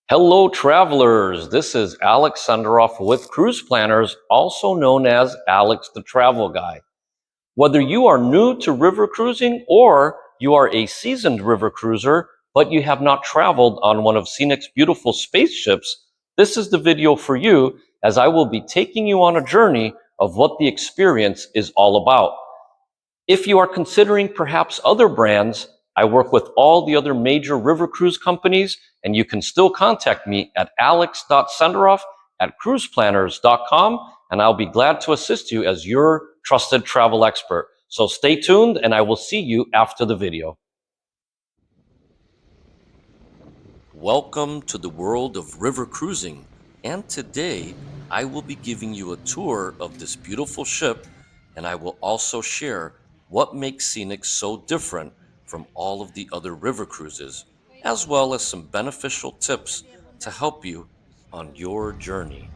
Hello, travelers. This is ALEX.SENDEROFF with Cruise Planners, also known as Alex the Travel Guy. Whether you are new to river cruising or you are a seasoned river cruiser, but you have not traveled on one of Scenic's beautiful spaceships, this is the video for you, as I will be taking you on a journey of what the experience is all about. If you are considering perhaps other brands, I work with all the other major river cruise companies, and you can still contact me at alex.senderoff@cruiseplanners.com, and I'll be glad to assist you as your trusted travel expert. So stay tuned, and I will see you after the video. Welcome to the world of river cruising, and today I will be giving you a tour of this beautiful ship, and I will also share what makes Scenic so different from all of the other river cruises, as well as some beneficial tips to help you on your journey.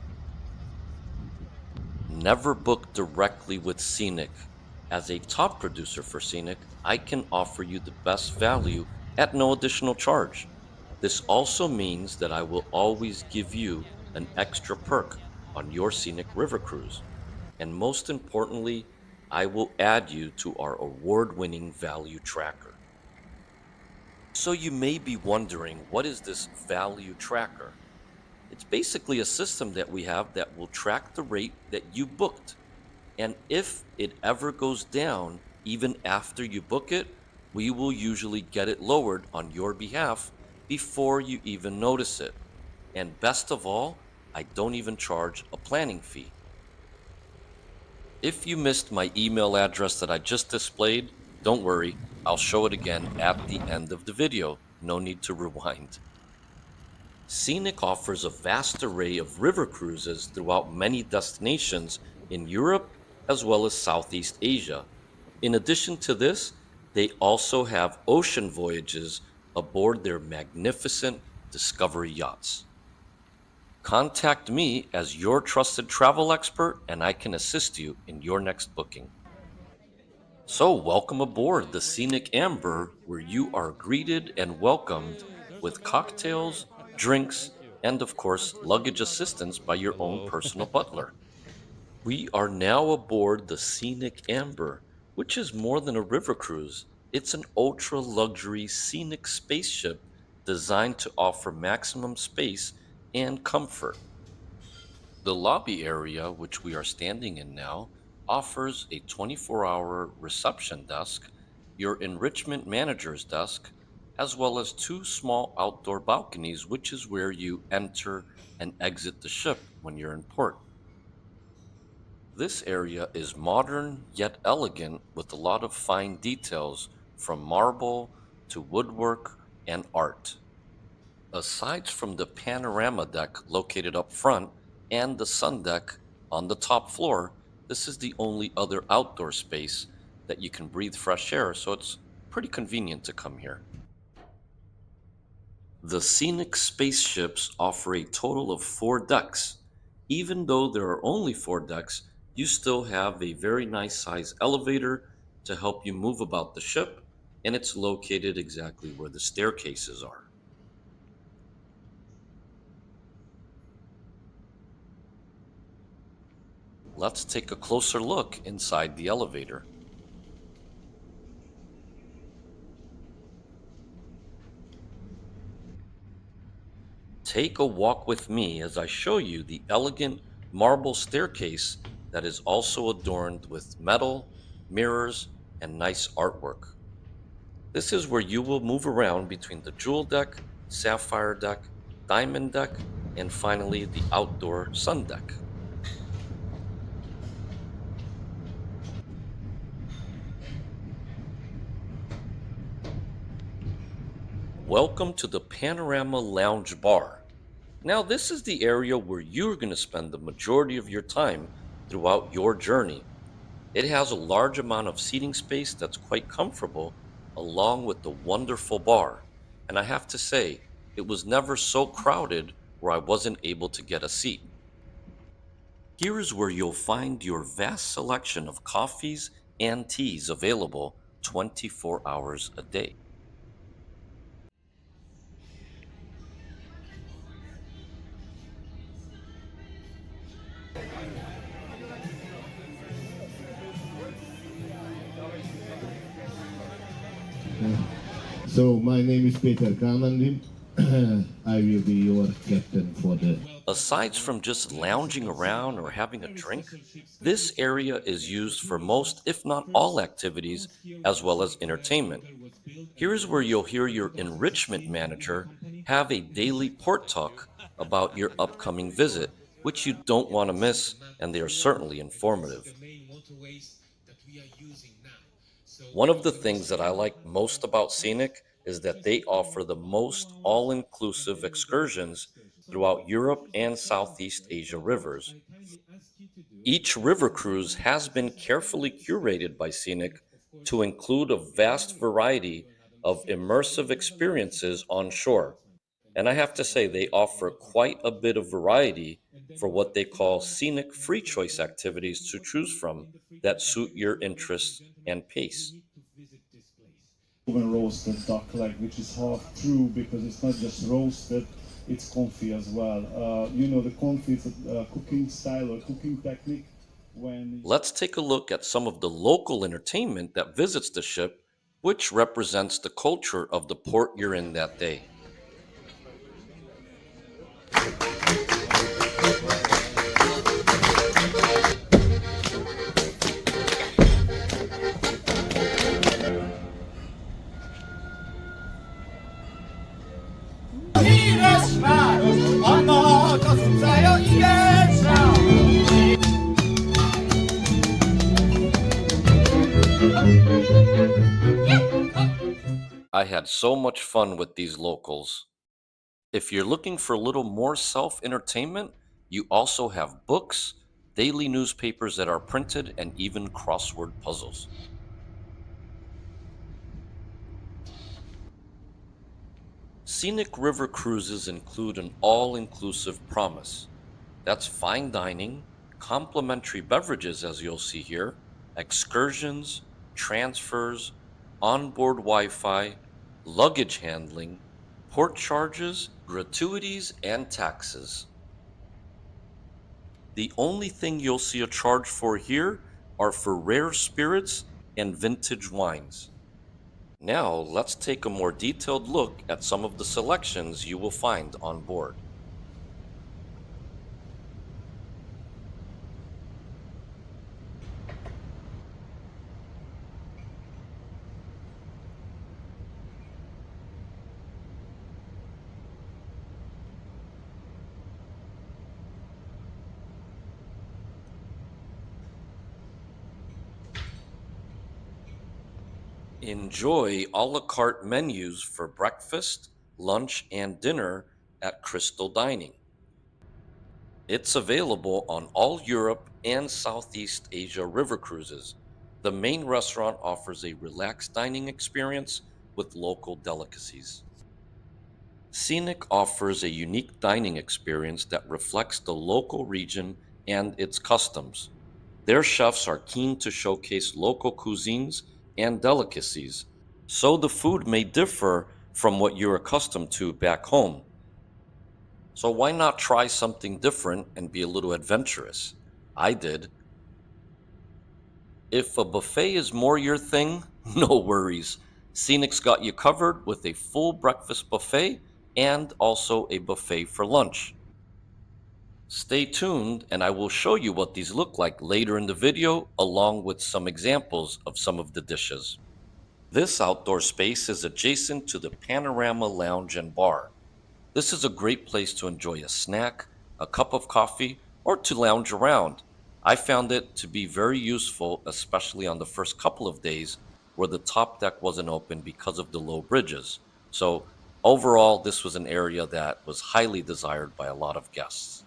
Never book directly with Scenic. As a top producer for Scenic, I can offer you the best value at no additional charge. This also means that I will always give you an extra perk on your Scenic River Cruise. And most importantly, I will add you to our award-winning value tracker. So you may be wondering, what is this value tracker? It's basically a system that we have that will track the rate that you booked. And if it ever goes down, even after you book it, we will usually get it lowered on your behalf before you even notice it. And best of all, I don't even charge a planning fee. If you missed my email address that I just displayed, don't worry, I'll show it again at the end of the video. No need to rewind. Scenic offers a vast array of river cruises throughout many destinations in Europe as well as Southeast Asia. In addition to this, they also have ocean voyages aboard their magnificent Discovery yachts. Contact me as your trusted travel expert, and I can assist you in your next booking. So, welcome aboard the Scenic Amber, where you are greeted and welcomed with cocktails, drinks, and of course, luggage assistance by your own personal butler. We are now aboard the Scenic Amber, which is more than a river cruise. It's an ultra luxury scenic spaceship designed to offer maximum space and comfort. The lobby area, which we are standing in now, offers a 24-hour reception desk, your enrichment manager's desk, as well as two small outdoor balconies, which is where you enter and exit the ship when you're in port. This area is modern yet elegant with a lot of fine details from marble to woodwork and art. Aside from the panorama deck located up front and the sun deck on the top floor, this is the only other outdoor space that you can breathe fresh air, so it's pretty convenient to come here. The Scenic spaceships offer a total of 4 decks. Even though there are only 4 decks, you still have a very nice size elevator to help you move about the ship, and it's located exactly where the staircases are. Let's take a closer look inside the elevator. Take a walk with me as I show you the elegant marble staircase that is also adorned with metal, mirrors, and nice artwork. This is where you will move around between the jewel deck, sapphire deck, diamond deck, and finally the outdoor sun deck. Welcome to the Panorama Lounge Bar. Now, this is the area where you're going to spend the majority of your time throughout your journey. It has a large amount of seating space that's quite comfortable, along with the wonderful bar. And I have to say, it was never so crowded where I wasn't able to get a seat. Here is where you'll find your vast selection of coffees and teas available 24 hours a day. So my name is Peter Kamandi. I will be your captain for the. Aside from just lounging around or having a drink, this area is used for most, if not all, activities as well as entertainment. Here's where you'll hear your enrichment manager have a daily port talk about your upcoming visit, which you don't want to miss, and they are certainly informative. One of the things that I like most about Scenic is that they offer the most all inclusive excursions throughout Europe and Southeast Asia rivers. Each river cruise has been carefully curated by Scenic to include a vast variety of immersive experiences on shore. And I have to say, they offer quite a bit of variety for what they call scenic free choice activities to choose from that suit your interests and pace. Oven roasted duck leg, which is half true because it's not just roasted, it's confit as well. The confit cooking style or cooking technique when. Let's take a look at some of the local entertainment that visits the ship, which represents the culture of the port you're in that day. I had so much fun with these locals. If you're looking for a little more self entertainment, you also have books, daily newspapers that are printed, and even crossword puzzles. Scenic River Cruises include an all inclusive promise. That's fine dining, complimentary beverages, as you'll see here, excursions, transfers, onboard Wi Fi, luggage handling, port charges, gratuities, and taxes. The only thing you'll see a charge for here are for rare spirits and vintage wines. Now, let's take a more detailed look at some of the selections you will find on board. Enjoy a la carte menus for breakfast, lunch, and dinner at Crystal Dining. It's available on all Europe and Southeast Asia river cruises. The main restaurant offers a relaxed dining experience with local delicacies. Scenic offers a unique dining experience that reflects the local region and its customs. Their chefs are keen to showcase local cuisines and delicacies, so the food may differ from what you're accustomed to back home. So why not try something different and be a little adventurous? I did. If a buffet is more your thing, no worries. Scenic's got you covered with a full breakfast buffet and also a buffet for lunch. Stay tuned and I will show you what these look like later in the video, along with some examples of some of the dishes. This outdoor space is adjacent to the Panorama Lounge and Bar. This is a great place to enjoy a snack, a cup of coffee, or to lounge around. I found it to be very useful, especially on the first couple of days where the top deck wasn't open because of the low bridges. So, overall, this was an area that was highly desired by a lot of guests.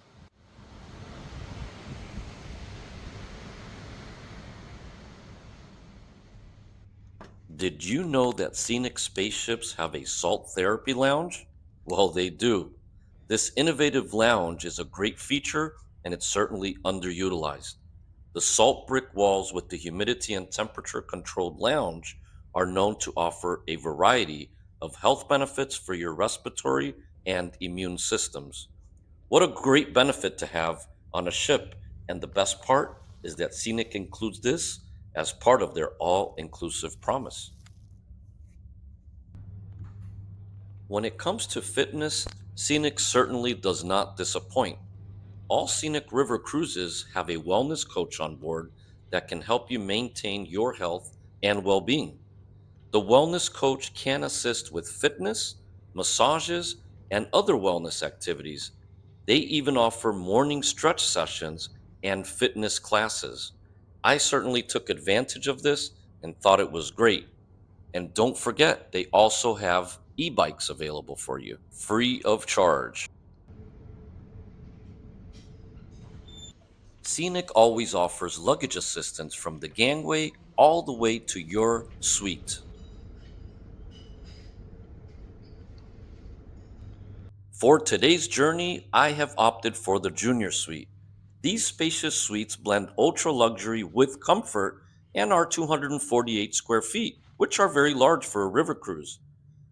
Did you know that scenic spaceships have a salt therapy lounge? Well, they do. This innovative lounge is a great feature and it's certainly underutilized. The salt brick walls with the humidity and temperature controlled lounge are known to offer a variety of health benefits for your respiratory and immune systems. What a great benefit to have on a ship, and the best part is that Scenic includes this as part of their all inclusive promise. When it comes to fitness, Scenic certainly does not disappoint. All Scenic River Cruises have a wellness coach on board that can help you maintain your health and well being. The wellness coach can assist with fitness, massages, and other wellness activities. They even offer morning stretch sessions and fitness classes. I certainly took advantage of this and thought it was great. And don't forget, they also have e bikes available for you, free of charge. Scenic always offers luggage assistance from the gangway all the way to your suite. For today's journey, I have opted for the Junior Suite. These spacious suites blend ultra luxury with comfort and are 248 square feet, which are very large for a river cruise.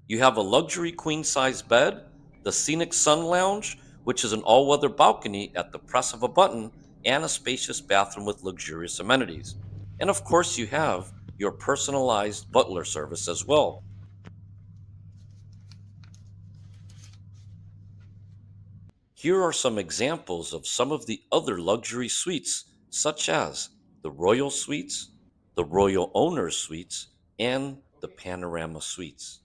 You have a luxury queen size bed, the Scenic Sun Lounge, which is an all weather balcony at the press of a button, and a spacious bathroom with luxurious amenities. And of course, you have your personalized butler service as well. Here are some examples of some of the other luxury suites, such as the Royal Suites, the Royal Owners Suites, and the Panorama Suites.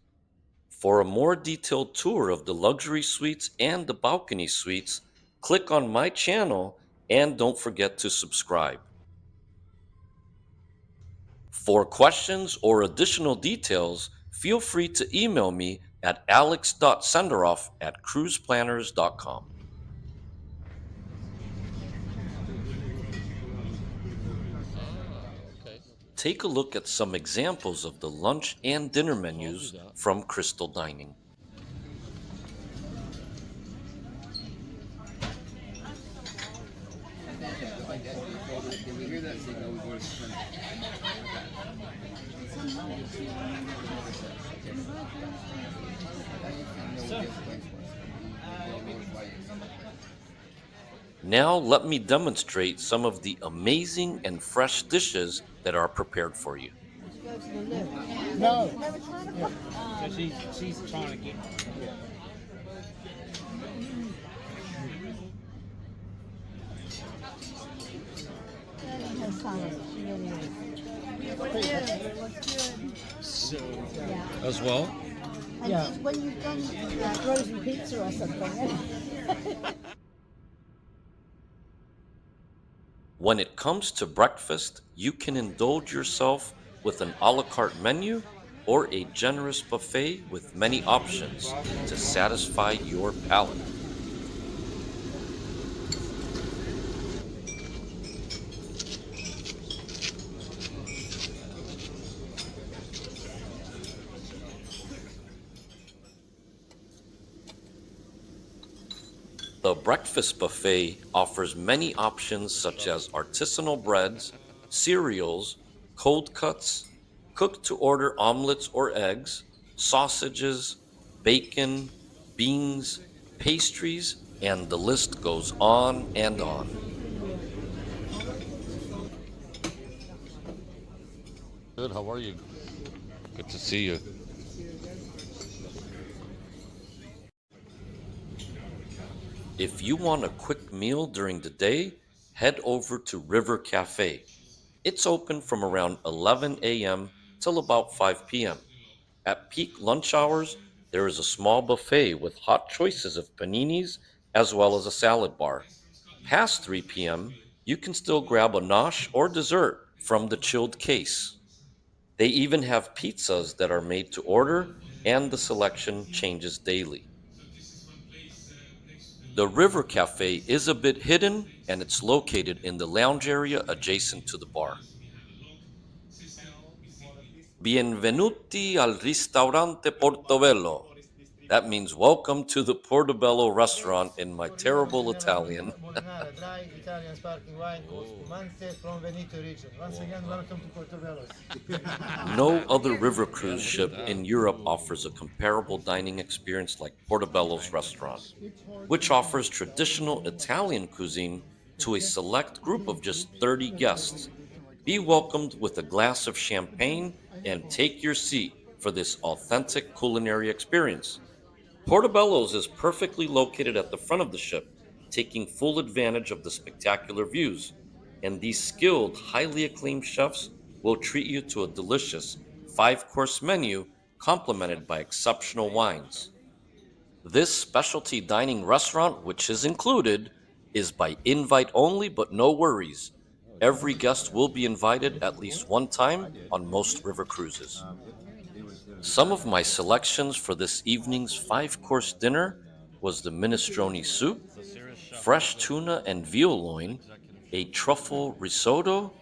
For a more detailed tour of the luxury suites and the balcony suites, click on my channel and don't forget to subscribe. For questions or additional details, feel free to email me at alex.senderoff at cruiseplanners.com. Take a look at some examples of the lunch and dinner menus from Crystal Dining. Now let me demonstrate some of the amazing and fresh dishes that are prepared for you. No. So she's trying to get. As well? And Yeah. when you've done frozen pizza or something. When it comes to breakfast, you can indulge yourself with an a la carte menu or a generous buffet with many options to satisfy your palate. The breakfast buffet offers many options such as artisanal breads, cereals, cold cuts, cooked to order omelets or eggs, sausages, bacon, beans, pastries, and the list goes on and on. Good, how are you? Good to see you. If you want a quick meal during the day, head over to River Cafe. It's open from around 11 a.m. till about 5 p.m. At peak lunch hours, there is a small buffet with hot choices of paninis as well as a salad bar. Past 3 p.m., you can still grab a nosh or dessert from the chilled case. They even have pizzas that are made to order, and the selection changes daily. The River Cafe is a bit hidden and it's located in the lounge area adjacent to the bar. Benvenuti al ristorante Portobello. That means welcome to the Portobello restaurant in my terrible Italian. Molinara dry Italian sparkling wine called Spumante from Veneto region. Once again, welcome to Portobello. No other river cruise ship in Europe offers a comparable dining experience like Portobello's restaurant, which offers traditional Italian cuisine to a select group of just 30 guests. Be welcomed with a glass of champagne and take your seat for this authentic culinary experience. Portobello's is perfectly located at the front of the ship, taking full advantage of the spectacular views, and these skilled, highly acclaimed chefs will treat you to a delicious 5-course menu complemented by exceptional wines. This specialty dining restaurant, which is included, is by invite only, but no worries. Every guest will be invited at least one time on most river cruises. Some of my selections for this evening's 5-course dinner was the minestrone soup, fresh tuna and veal loin, a truffle risotto,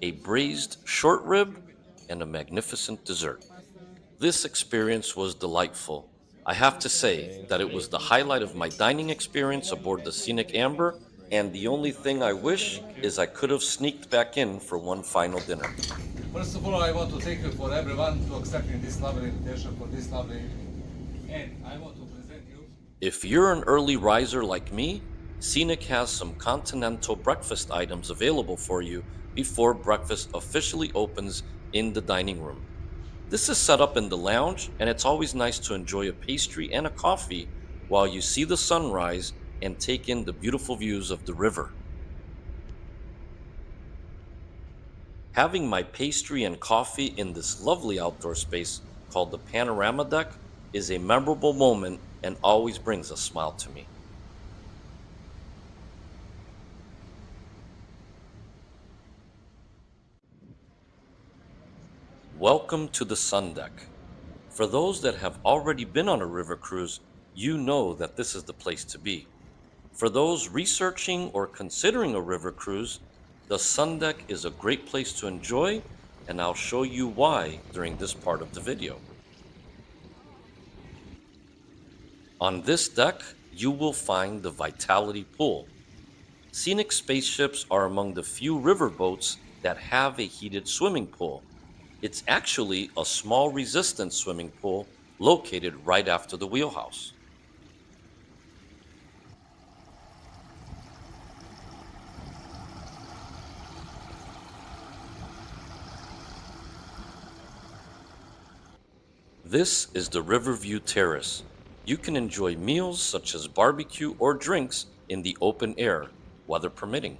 a braised short rib, and a magnificent dessert. This experience was delightful. I have to say that it was the highlight of my dining experience aboard the Scenic Amber, and the only thing I wish is I could have sneaked back in for one final dinner. First of all, I want to thank you for everyone to accepting this lovely invitation for this lovely evening. And I want to present you. If you're an early riser like me, Scenic has some continental breakfast items available for you before breakfast officially opens in the dining room. This is set up in the lounge, and it's always nice to enjoy a pastry and a coffee while you see the sunrise and take in the beautiful views of the river. Having my pastry and coffee in this lovely outdoor space called the panorama deck is a memorable moment and always brings a smile to me. Welcome to the sun deck. For those that have already been on a river cruise, you know that this is the place to be. For those researching or considering a river cruise, the sun deck is a great place to enjoy, and I'll show you why during this part of the video. On this deck, you will find the Vitality Pool. Scenic spaceships are among the few riverboats that have a heated swimming pool. It's actually a small resistance swimming pool located right after the wheelhouse. This is the Riverview Terrace. You can enjoy meals such as barbecue or drinks in the open air, weather permitting.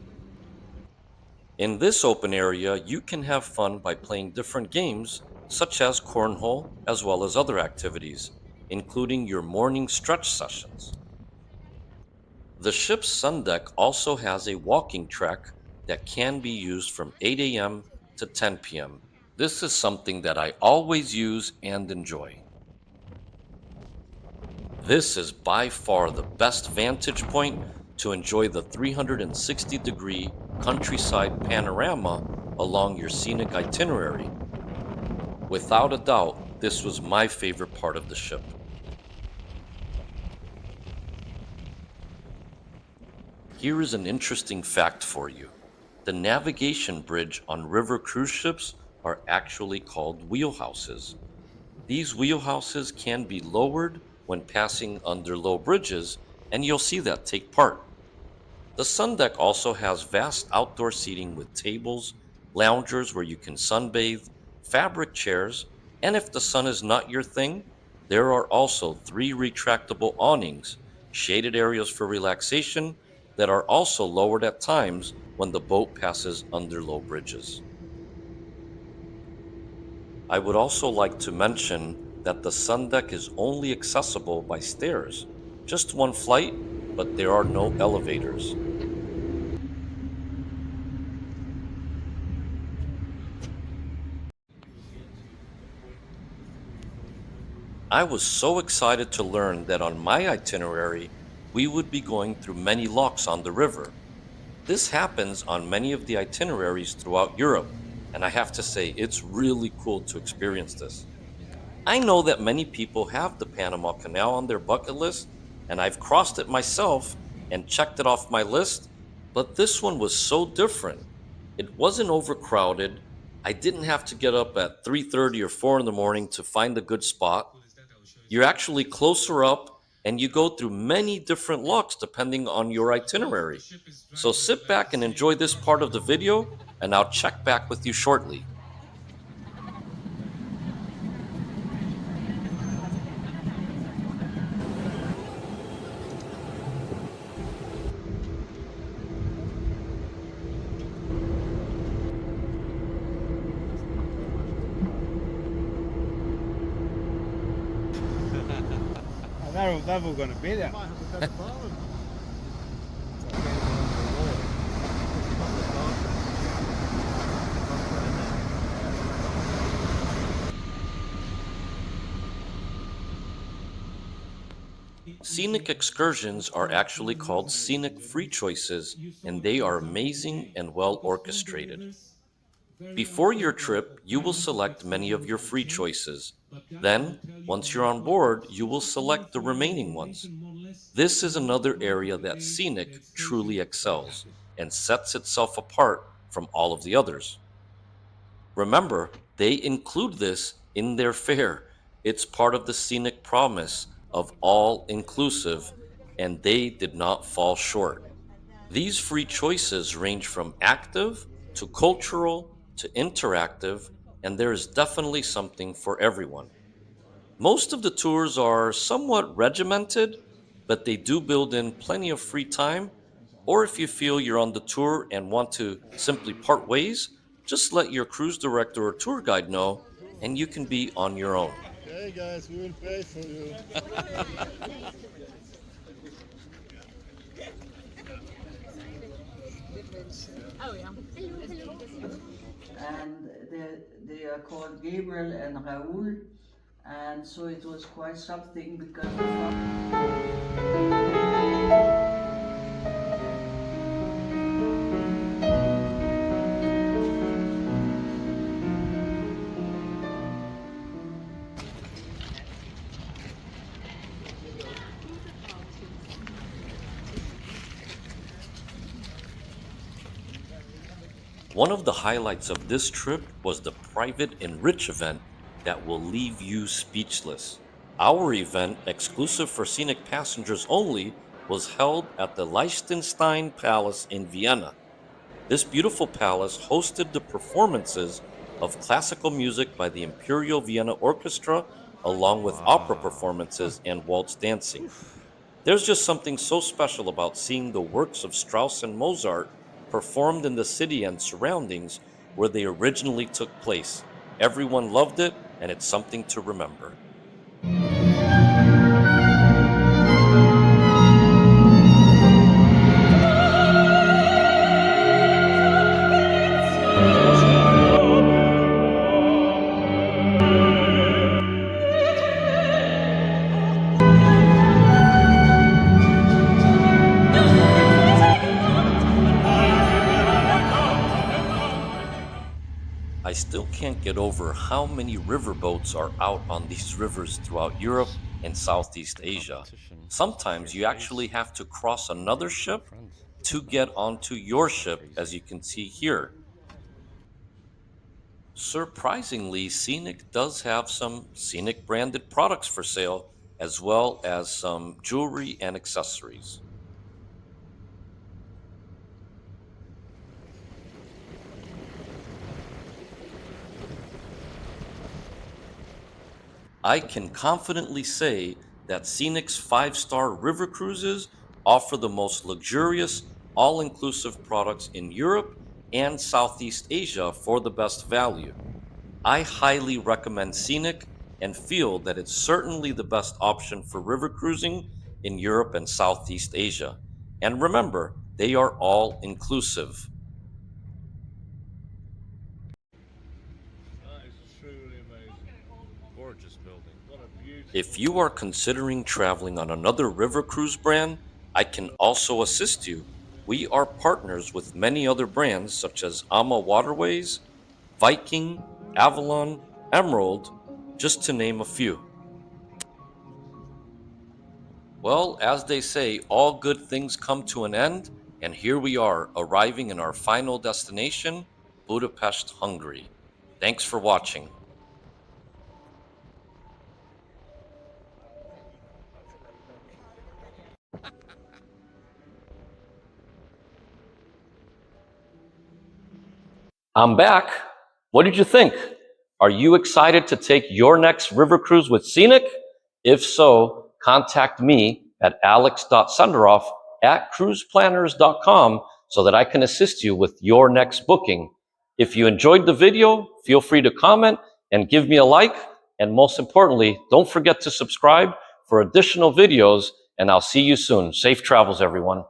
In this open area, you can have fun by playing different games such as cornhole, as well as other activities, including your morning stretch sessions. The ship's sun deck also has a walking track that can be used from 8 a.m. to 10 p.m. This is something that I always use and enjoy. This is by far the best vantage point to enjoy the 360-degree countryside panorama along your scenic itinerary. Without a doubt, this was my favorite part of the ship. Here is an interesting fact for you. The navigation bridge on river cruise ships are actually called wheelhouses. These wheelhouses can be lowered when passing under low bridges, and you'll see that take part. The sun deck also has vast outdoor seating with tables, loungers where you can sunbathe, fabric chairs, and if the sun is not your thing, there are also 3 retractable awnings, shaded areas for relaxation that are also lowered at times when the boat passes under low bridges. I would also like to mention that the sun deck is only accessible by stairs, just one flight, but there are no elevators. I was so excited to learn that on my itinerary, we would be going through many locks on the river. This happens on many of the itineraries throughout Europe, and I have to say, it's really cool to experience this. I know that many people have the Panama Canal on their bucket list, and I've crossed it myself and checked it off my list, but this one was so different. It wasn't overcrowded. I didn't have to get up at 3:30 or 4 in the morning to find a good spot. You're actually closer up, and you go through many different locks depending on your itinerary. So sit back and enjoy this part of the video, and I'll check back with you shortly. they're all going to be there. Scenic excursions are actually called scenic free choices, and they are amazing and well orchestrated. Before your trip, you will select many of your free choices. Then, once you're on board, you will select the remaining ones. This is another area that Scenic truly excels and sets itself apart from all of the others. Remember, they include this in their fare. It's part of the Scenic promise of all inclusive, and they did not fall short. These free choices range from active to cultural to interactive, and there is definitely something for everyone. Most of the tours are somewhat regimented, but they do build in plenty of free time. Or if you feel you're on the tour and want to simply part ways, just let your cruise director or tour guide know, and you can be on your own. Okay, guys, we will pay for you. And they are called Gabriel and Raoul, and so it was quite something because One of the highlights of this trip was the private Enrich event that will leave you speechless. Our event, exclusive for Scenic passengers only, was held at the Liechtenstein Palace in Vienna. This beautiful palace hosted the performances of classical music by the Imperial Vienna Orchestra, along with opera performances and waltz dancing. There's just something so special about seeing the works of Strauss and Mozart performed in the city and surroundings where they originally took place. Everyone loved it, and it's something to remember. I still can't get over how many riverboats are out on these rivers throughout Europe and Southeast Asia. Sometimes you actually have to cross another ship to get onto your ship, as you can see here. Surprisingly, Scenic does have some Scenic branded products for sale, as well as some jewelry and accessories. I can confidently say that Scenic's 5-star river cruises offer the most luxurious, all-inclusive products in Europe and Southeast Asia for the best value. I highly recommend Scenic and feel that it's certainly the best option for river cruising in Europe and Southeast Asia. And remember, they are all inclusive. That is truly amazing. Gorgeous building. What a beautiful. If you are considering traveling on another river cruise brand, I can also assist you. We are partners with many other brands such as Ama Waterways, Viking, Avalon, Emerald, just to name a few. Well, as they say, all good things come to an end, and here we are, arriving in our final destination, Budapest, Hungary. Thanks for watching. I'm back. What did you think? Are you excited to take your next river cruise with Scenic? If so, contact me at ALEX.SENDEROFF@cruiseplanners.com so that I can assist you with your next booking. If you enjoyed the video, feel free to comment and give me a like. And most importantly, don't forget to subscribe for additional videos, and I'll see you soon. Safe travels, everyone.